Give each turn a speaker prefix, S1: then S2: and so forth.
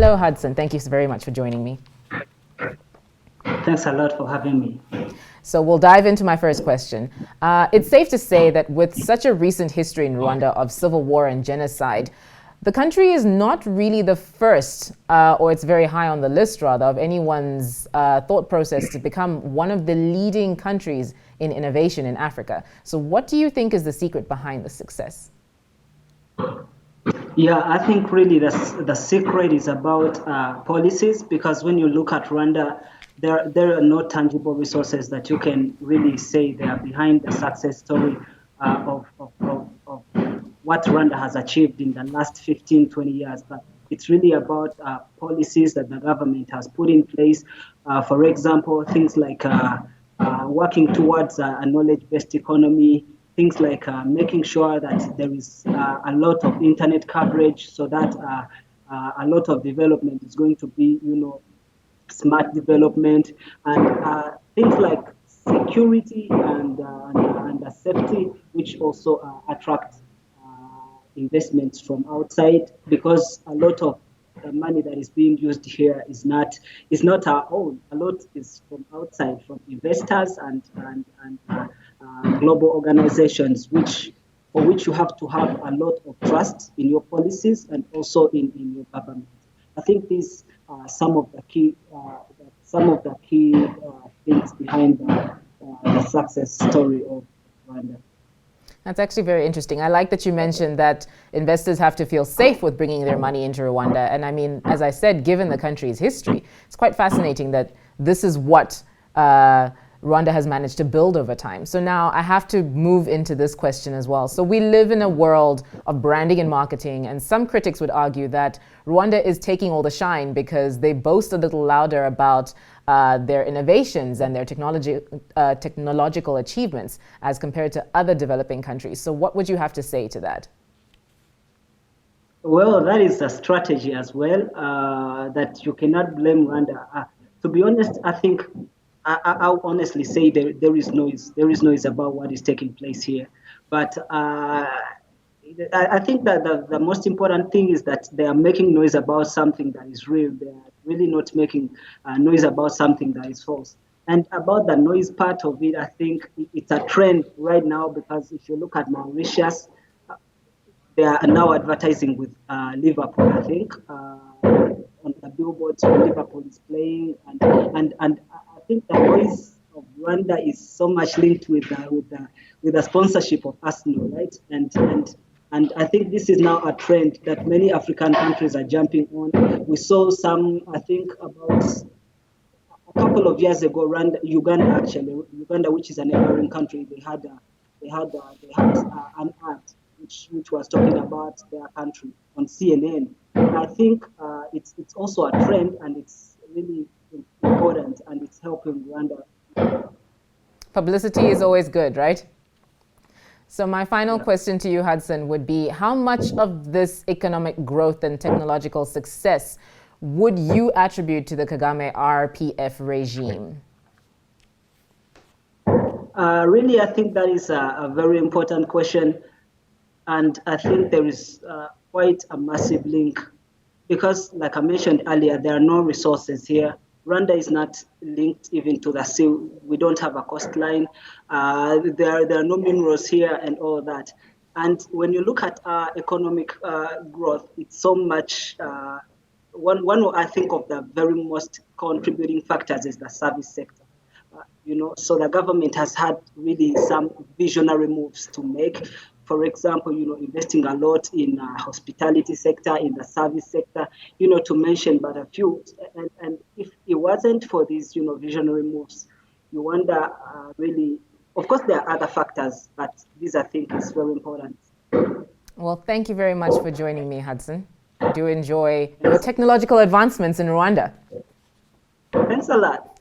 S1: Hello, Hudson. Thank you very much for joining me.
S2: Thanks a lot for having me.
S1: So we'll dive into my first question. It's safe to say that with such a recent history in Rwanda of civil war and genocide, the country is not really the first, or it's very high on the list rather, of anyone's thought process to become one of the leading countries in innovation in Africa. So what do you think is the secret behind the success?
S2: Yeah, I think really the secret is about policies, because when you look at Rwanda, there are no tangible resources that you can really say they are behind the success story of what Rwanda has achieved in the last 15, 20 years. But it's really about policies that the government has put in place. For example, things like working towards a knowledge-based economy, things like making sure that there is a lot of internet coverage, so that a lot of development is going to be, smart development, and things like security and safety, which also attract investments from outside, because a lot of the money that is being used here is not our own. A lot is from outside, from investors and global organizations, for which you have to have a lot of trust in your policies and also in your government. I think these are some of the key things behind the success story of Rwanda.
S1: That's actually very interesting. I like that you mentioned that investors have to feel safe with bringing their money into Rwanda. And I mean, as I said, given the country's history, it's quite fascinating that this is what Rwanda has managed to build over time. So now I have to move into this question as well. So we live in a world of branding and marketing, and some critics would argue that Rwanda is taking all the shine because they boast a little louder about their innovations and their technological achievements as compared to other developing countries. So what would you have to say to that?
S2: Well, that is a strategy as well, that you cannot blame Rwanda. To be honest, I think I'll honestly say there is noise. There is noise about what is taking place here. But I think that the most important thing is that they are making noise about something that is real. They are really not making noise about something that is false. And about the noise part of it, I think it's a trend right now, because if you look at Mauritius, they are now advertising with Liverpool, I think, on the billboards when Liverpool is playing, and I think the voice of Rwanda is so much linked with the sponsorship of Arsenal, right? And I think this is now a trend that many African countries are jumping on. We saw some, I think, about a couple of years ago, Uganda, which is a neighboring country, they had an ad which was talking about their country on CNN. I think it's also a trend, and it's really important, and it's helping Rwanda.
S1: Publicity is always good, right? So my final question to you, Hudson, would be how much of this economic growth and technological success would you attribute to the Kagame RPF regime?
S2: Really, I think that is a very important question. And I think there is quite a massive link, because, like I mentioned earlier, there are no resources here. Rwanda is not linked even to the sea. We don't have a coastline. There are no minerals here and all that. And when you look at economic growth, it's so much. One I think of the very most contributing factors is the service sector. So the government has had really some visionary moves to make. For example, investing a lot in hospitality sector, in the service sector, to mention but a few. And if it wasn't for these, visionary moves, you wonder really. Of course, there are other factors, but these I think is very important.
S1: Well, thank you very much for joining me, Hudson. I do enjoy your technological advancements in Rwanda.
S2: Thanks a lot.